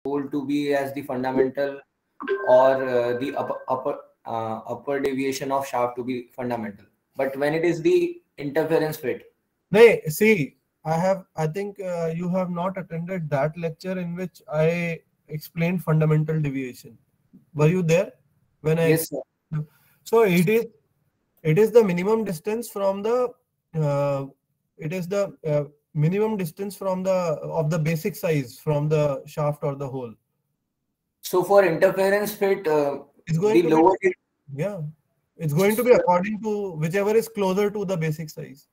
hole to be as the fundamental, or the upper deviation of shaft to be fundamental. But when it is the interference fit, Nay, see, I think you have not attended that lecture in which I explained fundamental deviation. Were you there when I yes, sir. explained? So it is the minimum distance from the uh, it is the minimum distance from the of the basic size from the shaft or the hole. So for interference fit, It's going the to be, lower. yeah, it's going to be according to whichever is closer to the basic size.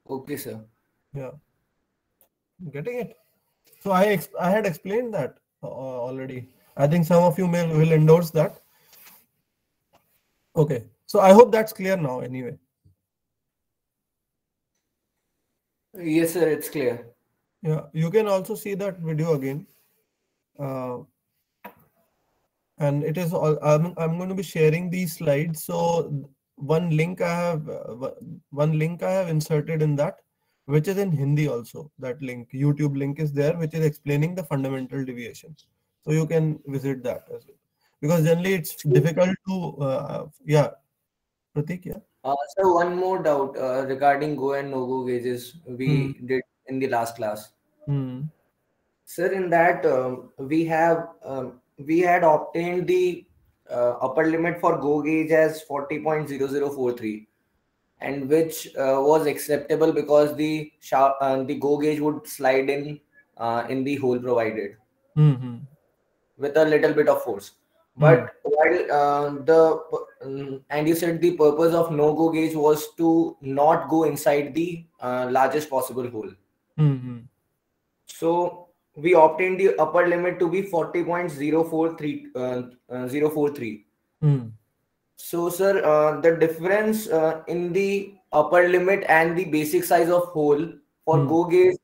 Okay, sir. Yeah, getting it. So I had explained that already. I think some of you may will endorse that. Okay. So I hope that's clear now anyway. Yes, sir. It's clear. Yeah. You can also see that video again. Uh, and it is all I'm going to be sharing these slides. So one link I have inserted in that, which is in Hindi also. That link, YouTube link is there, which is explaining the fundamental deviations. So you can visit that as well. Because generally it's difficult to yeah, Pratik, yeah. So one more doubt regarding go and no go gauges Hmm. we did in the last class. Hmm. Sir, in that we had obtained the upper limit for go gauge as 40.0043, and which was acceptable because the go gauge would slide in the hole provided Hmm. Hmm. with a little bit of force. Hmm. But while and you said the purpose of no go gauge was to not go inside the largest possible hole. Hmm. Hmm. So we obtained the upper limit to be 40.043. Hmm. So, sir, the difference in the upper limit and the basic size of hole for Hmm. go gauge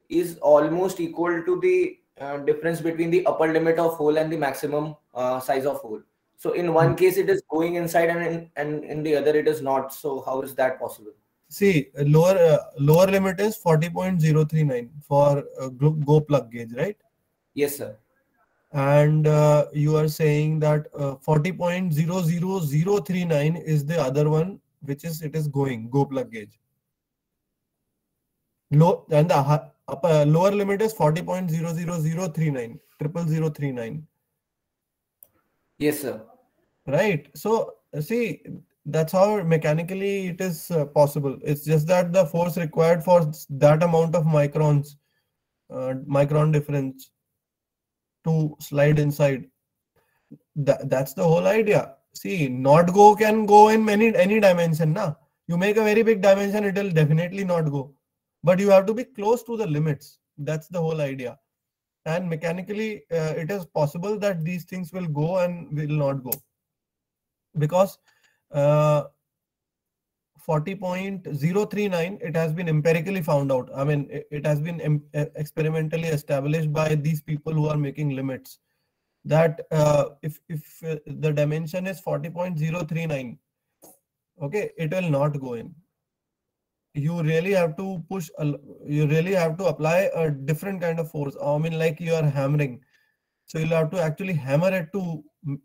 is almost equal to the difference between the upper limit of hole and the maximum size of hole. So, in Hmm. one case, it is going inside, and in the other, it is not. So, how is that possible? See, lower limit is 40.039 for go plug gauge, right? Yes, sir. And you are saying that 40.00039 is the other one, which is it is going go plug gauge. Low and the upper lower limit is 40.00039 00039. Yes, sir. Right. So see, that's how mechanically it is possible. It's just that the force required for that amount of microns, micron difference to slide inside. That's the whole idea. See, not go can go in any dimension. Na, you make a very big dimension, it will definitely not go. But you have to be close to the limits. That's the whole idea. And mechanically, it is possible that these things will go and will not go because. Uh, 40.039 it has been empirically found out. I mean it has been experimentally established by these people who are making limits that if the dimension is 40.039, okay, it will not go in. You really have to you really have to apply a different kind of force. I mean like you are hammering, so you'll have to actually hammer it to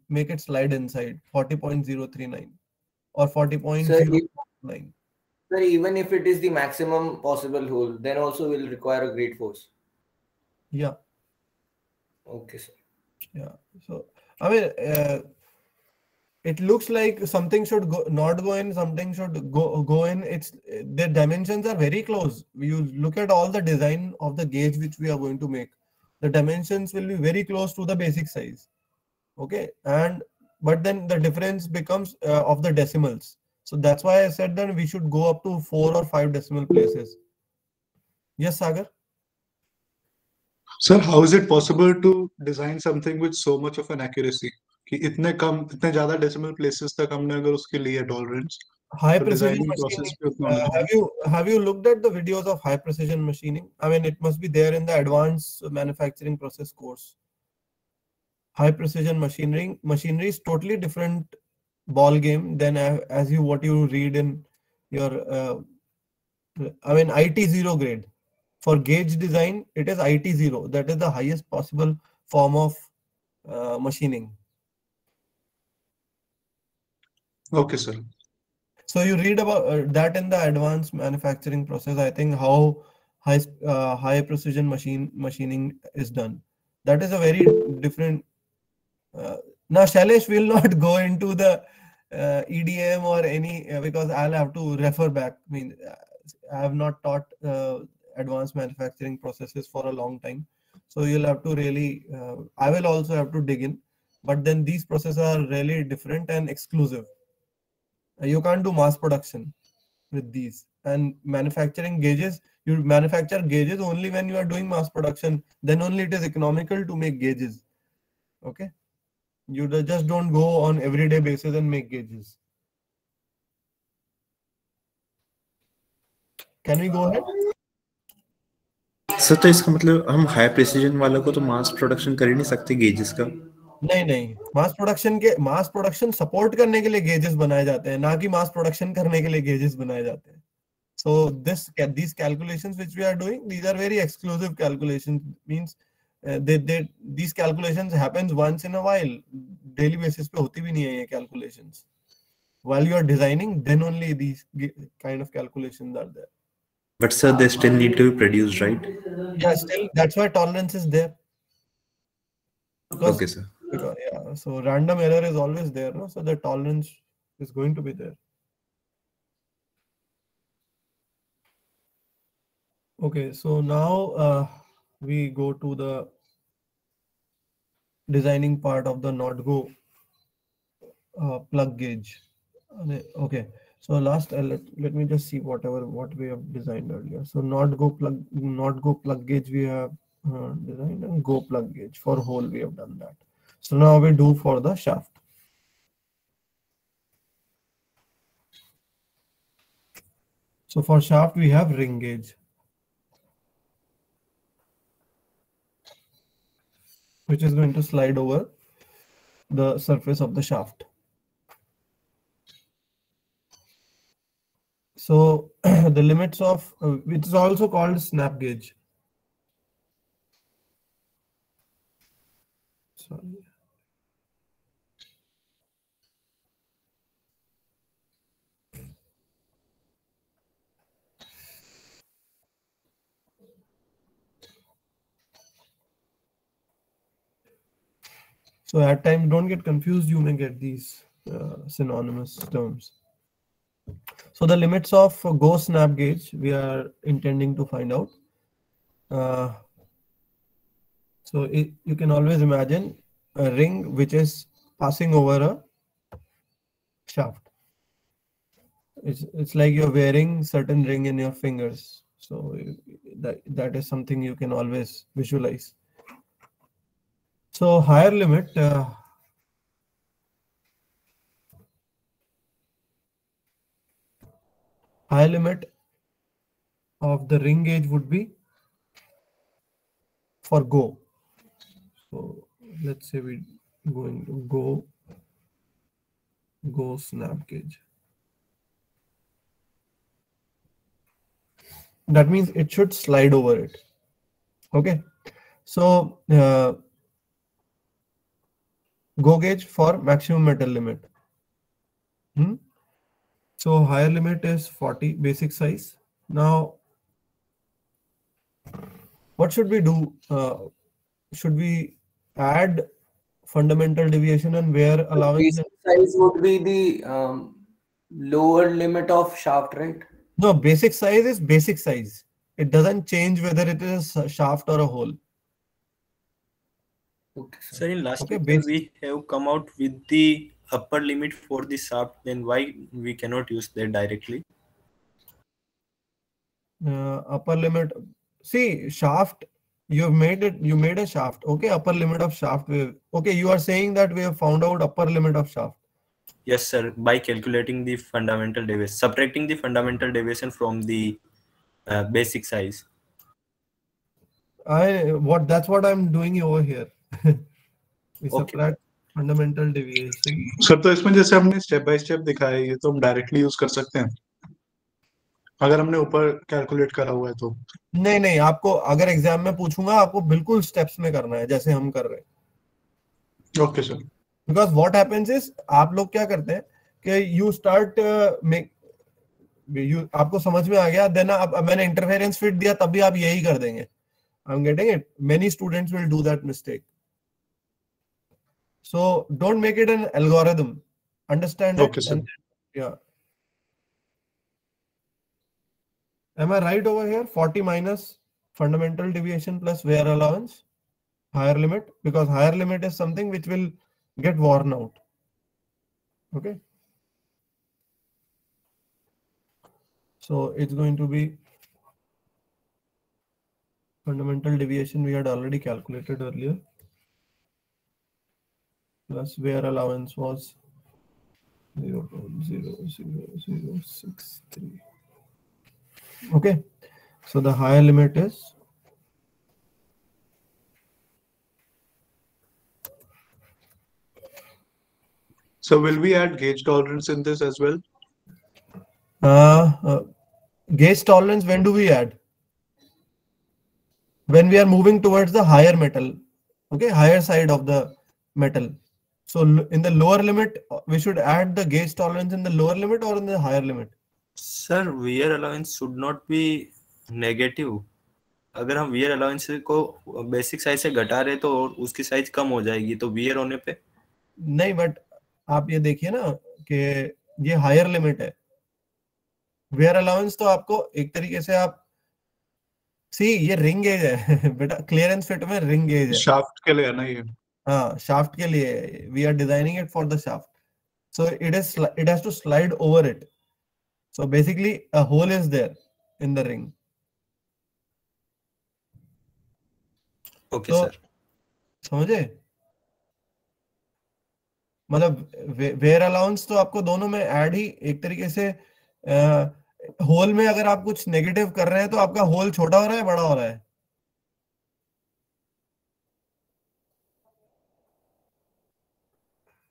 make it slide inside 40.039 or Sir, 40.009. sir, even if it is the maximum possible hole, then also will require a great force. Yeah. Okay, sir. Yeah. So, I mean, it looks like something should not go in, something should go in. It's the dimensions are very close. You look at all the design of the gauge which we are going to make. The dimensions will be very close to the basic size. Okay, and but then the difference becomes of the decimals. So that's why I said that we should go up to 4 or 5 decimal places. Yes, Sagar. Sir, how is it possible to design something with so much of an accuracy? कि इतने ज़्यादा decimal places तक हमने अगर उसके लिए tolerance, High तो precision designing machining. process भी उतना होना चाहिए. Have you looked at the videos of high precision machining? I mean, it must be there in the advanced manufacturing process course. High precision machinery is totally different ball game than as you what you read in your I mean IT zero grade. For gauge design, it is IT zero. That is the highest possible form of machining. Okay, sir. So you read about that in the advanced manufacturing process. I think how high precision machining is done. That is a very different. Now, Shailesh will not go into the EDM or any because I'll have to refer back. I mean, I have not taught advanced manufacturing processes for a long time, so you'll have to really. I will also have to dig in, but then these processes are really different and exclusive. You can't do mass production with these, and manufacturing gauges. You manufacture gauges only when you are doing mass production. Then only it is economical to make gauges. Okay. You just don't go on everyday basis and make gauges. Can we go ahead? Sir तो इसका मतलब हम high precision वालों को तो mass production कर ही नहीं सकते गेजेस का? नहीं, मास प्रोडक्शन सपोर्ट करने के लिए गेजेस बनाए जाते हैं, ना कि मास प्रोडक्शन करने के लिए गेजेस बनाए जाते हैं. So these calculations which we are doing, these are very exclusive calculations. Means these calculations happens once in a while. Daily basis पे होती भी नहीं है ये calculations. While you are designing, then only these kind of calculations are there. But sir, they still need to be produced, right? Yeah, still that's why tolerance is there. Because, okay, sir. Because, yeah, so random error is always there, no? So the tolerance is going to be there. Okay, so now we go to the designing part of the not go plug gauge. Okay, so last let me just see what we have designed earlier. So not go plug gauge we have designed, and go plug gauge for hole we have done that. So now we do for the shaft. So for shaft we have ring gauge, which is going to slide over the surface of the shaft. So the limits of which is also called snap gauge. Sorry. So at times, don't get confused. You may get these synonymous terms. So the limits of go snap gauge we are intending to find out. So you can always imagine a ring which is passing over a shaft. It's like you're wearing certain ring in your fingers. So that is something you can always visualize. So higher limit of the ring gauge would be for go. So let's say we going to go snap gauge. That means it should slide over it. Okay. So go gauge for maximum metal limit. So higher limit is 40 basic size. Now, what should we do? Should we add fundamental deviation and where allowing? Basic size would be the lower limit of shaft, right? No, basic size is basic size. It doesn't change whether it is a shaft or a hole. Okay, sir, in last okay, we have come out with the upper limit for the shaft. Then why we cannot use that directly? Upper limit. See, shaft. You made a shaft. Okay, upper limit of shaft. Okay, you are saying that we have found out upper limit of shaft. Yes, sir. By calculating the fundamental deviation, subtracting the fundamental deviation from the basic size. That's what I'm doing over here. We subtract fundamental deviation. Sir तो इसमें जैसे हमने step by step दिखाया है, ये तो हम directly use कर सकते हैं अगर हमने ऊपर कैलकुलेट करा हुआ है तो। नहीं नहीं, आपको अगर एग्जाम में पूछूंगा आपको बिल्कुल स्टेप्स में करना है जैसे हम कर रहे हैं। Okay sir. Because what happens is, आप लोग क्या करते हैं कि यू स्टार्ट आपको समझ में आ गया, देन अब मैंने इंटरफेरेंस फिट दिया तब भी आप यही कर देंगे। I am getting it, many students will do that mistake. So don't make it an algorithm, understand it okay sir. And yeah. Am I right over here? 40 minus fundamental deviation plus wear allowance, higher limit, because higher limit is something which will get worn out. Okay. So it's going to be fundamental deviation we had already calculated earlier, plus wear allowance was 0.00063. Okay. So the higher limit is So will we add gauge tolerance in this as well? gauge tolerance. When do we add? When we are moving towards the higher metal, okay, higher side of the metal. So in the lower limit, we should add the gauge tolerance in the lower limit or in the higher limit? Sir wear allowance should not be negative. अगर हम wear allowance को basic size से घटा रहे तो उसकी size कम हो जाएगी, तो वियर होने पे नहीं, बट आप ये देखिए ना कि ये हायर लिमिट है। वेयर अलाउंस तो आपको एक तरीके से आप सी, ये रिंग गेज है बेटा, क्लियरेंस फिट में रिंग गेज है। शाफ्ट के लिए है ना ये? हाँ, शाफ्ट के लिए we are designing it for the shaft, so it has to slide over it. So basically a hole is there in the ring. Okay तो सर। समझे, मतलब वेयर अलाउंस तो आपको दोनों में ऐड ही एक तरीके से। होल में अगर आप कुछ नेगेटिव कर रहे हैं तो आपका होल छोटा हो रहा है बड़ा हो रहा है?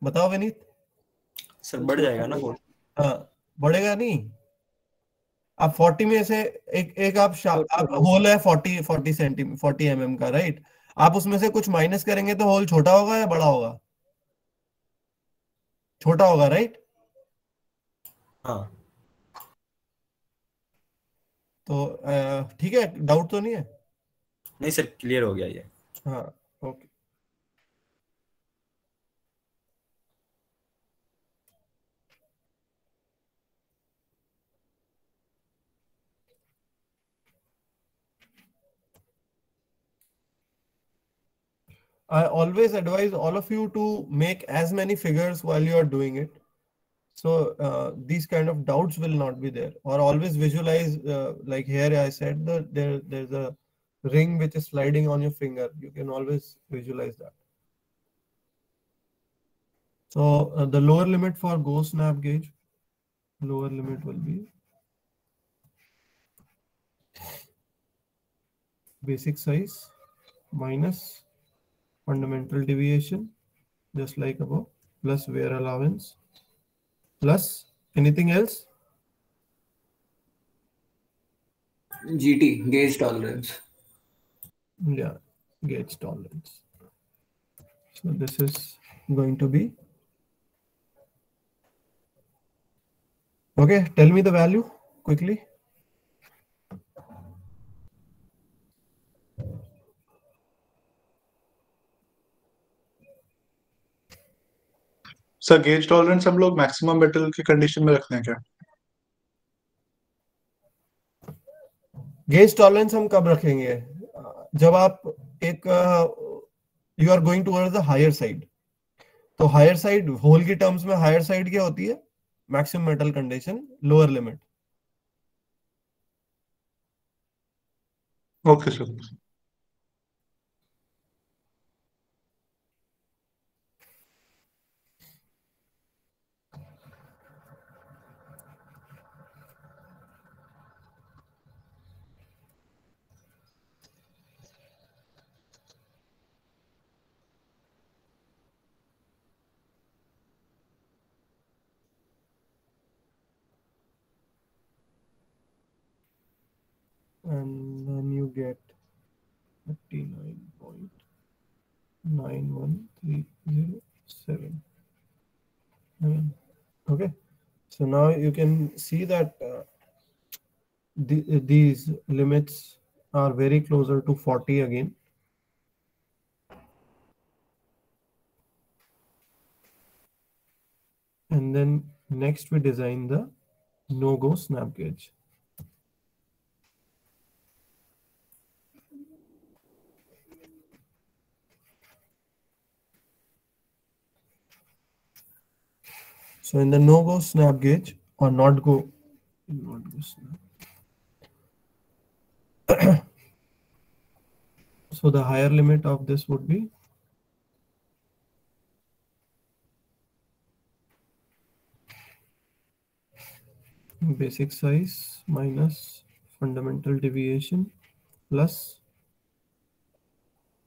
बताओ विनीत। सर बढ़ जाएगा ना होल? हाँ, बढ़ेगा नहीं। आप 40 में से एक आप होल है 40 mm का, राइट? आप उसमें से कुछ माइनस करेंगे तो होल छोटा होगा या बड़ा होगा? छोटा होगा, राइट? हाँ। तो ठीक है, डाउट तो नहीं है? नहीं सर, क्लियर हो गया ये। हाँ, okay. I always advise all of you to make as many figures while you are doing it. So these kind of doubts will not be there. Or always visualize, like here I said, there's a ring which is sliding on your finger. You can always visualize that. So the lower limit for go snap gauge, lower limit will be basic size minus fundamental deviation, just like above, plus wear allowance, plus anything else? GT, gauge tolerance. Yeah, gauge tolerance. So this is going to be, okay, tell me the value quickly. Sir gauge tolerance हम लोग maximum metal की condition में रखते हैं क्या? Gauge tolerance हम कब रखेंगे? जब आप एक you are going towards the higher side. तो हायर साइड होल की टर्म्स में हायर साइड क्या होती है? Maximum metal condition, lower limit. Okay sir. get 39.91307. Okay, so now you can see that these limits are very closer to 40 again. And then next we design the no-go snap gauge. So in the no-go snap gauge or not go snap. So the higher limit of this would be basic size minus fundamental deviation plus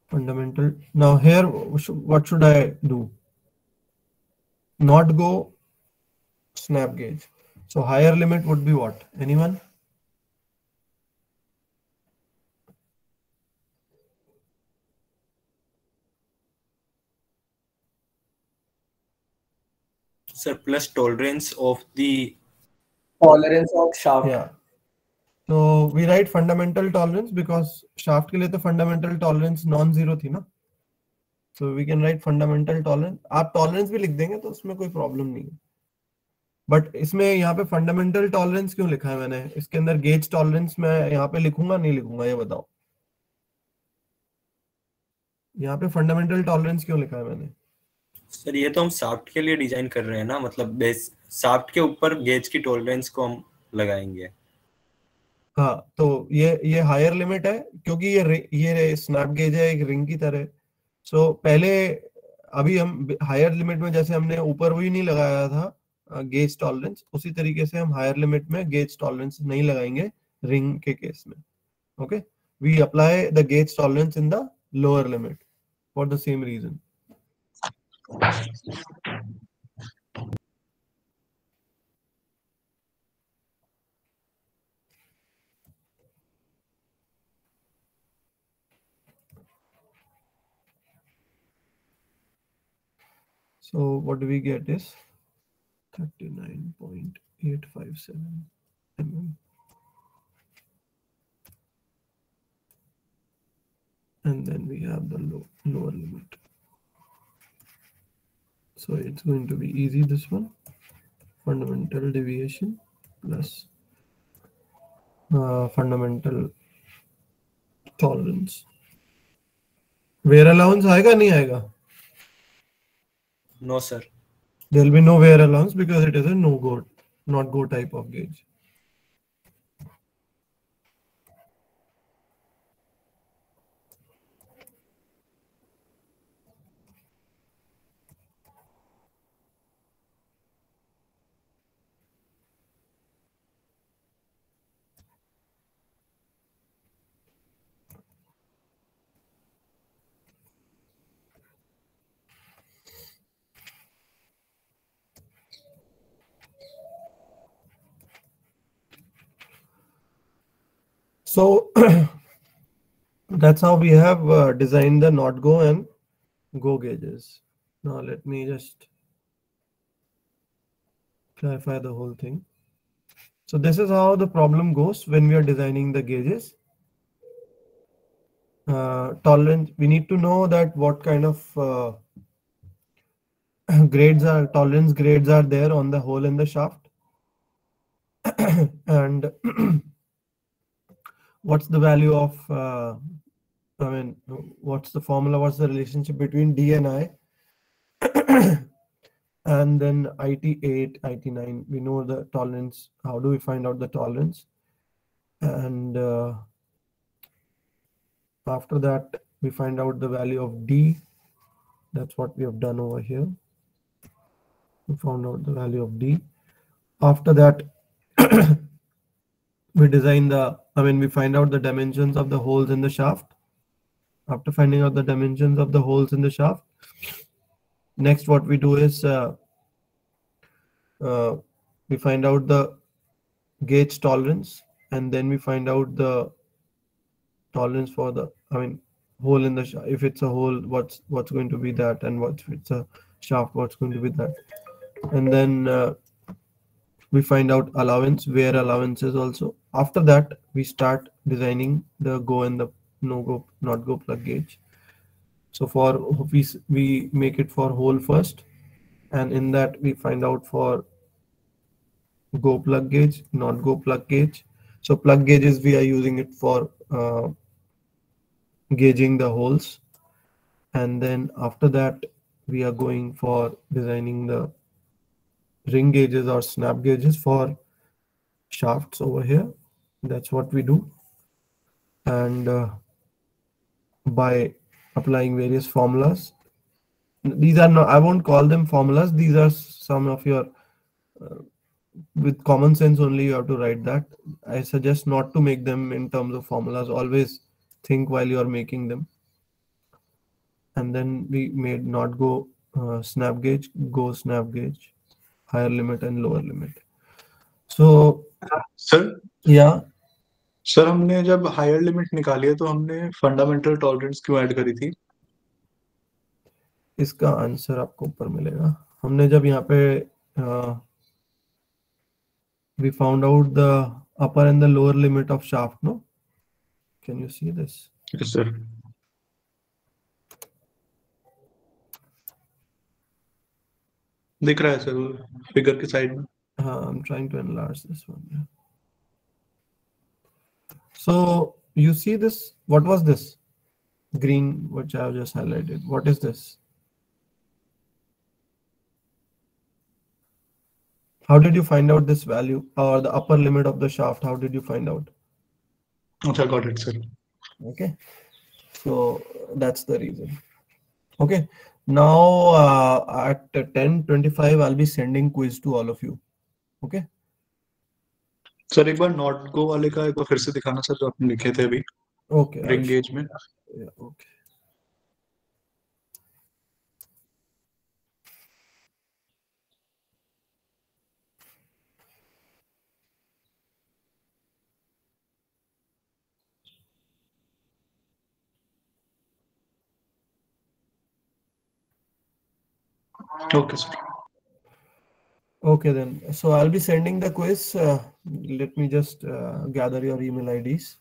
fundamental. Now here, what should I do? Not go snap gauge. So higher limit would be what? Anyone? Sir, plus tolerance of the Tolerance of shaft. Yeah. So we write fundamental tolerance because shaft के लिए तो fundamental tolerance non-zero थी ना. So we can write fundamental tolerance. आप tolerance भी लिख देंगे तो उसमें कोई problem नहीं है. But इसमें यहाँ पे fundamental tolerance क्यों लिखा है मैंने? इसके अंदर gauge tolerance मैं यहाँ पे लिखूंगा नहीं लिखूंगा ये बताओ. यहाँ पे fundamental tolerance क्यों लिखा है मैंने? सर ये तो हम शाफ्ट के लिए डिजाइन कर रहे हैं ना, मतलब बेस शाफ्ट के ऊपर गेज की टॉलरेंस को हम लगाएंगे. हाँ, तो ये हायर लिमिट है क्योंकि ये स्नैप गेज है एक रिंग की तरह. सो पहले अभी हम हायर लिमिट में जैसे हमने ऊपर वही नहीं लगाया था गेज टॉलरेंस, उसी तरीके से हम हायर लिमिट में गेज टॉलरेंस नहीं लगाएंगे रिंग के केस में. Okay, we apply the gauge tolerance in the lower limit for the same reason. So what do we get is 39.857 mm. And then we have the lower limit. So it's going to be easy, this one. Fundamental deviation plus fundamental tolerance. Wear allowance आएगा नहीं आएगा? No sir. There will be no wear allowance because it is a no-go, not go type of gauge. So that's how we have designed the not go and go gauges. Now let me just clarify the whole thing. So this is how the problem goes when we are designing the gauges. Tolerance, we need to know that what kind of tolerance grades are there on the hole in the shaft. And what's the value of, what's the formula, what's the relationship between D and I? And then IT8, IT9, we know the tolerance. How do we find out the tolerance? And after that, we find out the value of D. That's what we have done over here. We found out the value of D. After that, we design we find out the dimensions of the holes in the shaft. After finding out the dimensions of the holes in the shaft, next what we do is we find out the gauge tolerance, and then we find out the tolerance for the, I mean, hole in the shaft. If it's a hole, what's going to be that, and if it's a shaft, what's going to be that. And then we find out allowance, wear allowances also. After that, we start designing the go and the no go, not go plug gauge. So for we make it for hole first, and in that we find out for go plug gauge, not go plug gauge. So plug gauges, we are using it for gauging the holes, and then after that we are going for designing the ring gauges or snap gauges for shafts over here. That's what we do. And by applying various formulas, these are not, I won't call them formulas, these are some of your with common sense only you have to write that. I suggest not to make them in terms of formulas. Always think while you are making them. And then we made not go snap gauge, go snap gauge, higher limit and lower limit. So sir yeah, sir हमने जब higher limit निकाली है तो हमने fundamental tolerance क्यों add करी थी? इसका आंसर आपको ऊपर मिलेगा. हमने जब यहाँ पे we found out the upper and the lower limit of shaft, no? Can you see this? Yes, sir. दिख रहा है सर फिगर के साइड में. I'm trying to enlarge this one. Yeah. So you see this? What was this? Green, which I have just highlighted. What is this? How did you find out this value or the upper limit of the shaft? How did you find out? Okay, got it, sir. Okay, so that's the reason. Okay, now at 10:25 I'll be sending quiz to all of you. Okay. Sir एक बार not go वाले का एक बार फिर से दिखाना sir जो आपने लिखे थे अभी. Okay. रिंग गेज में. Yeah. Okay. Okay, sir. Okay then. So I'll be sending the quiz. Let me just gather your email IDs.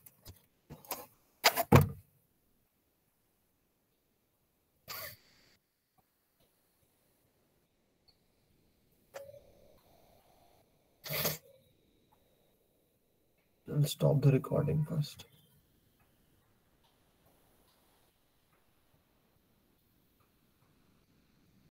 I'll stop the recording first.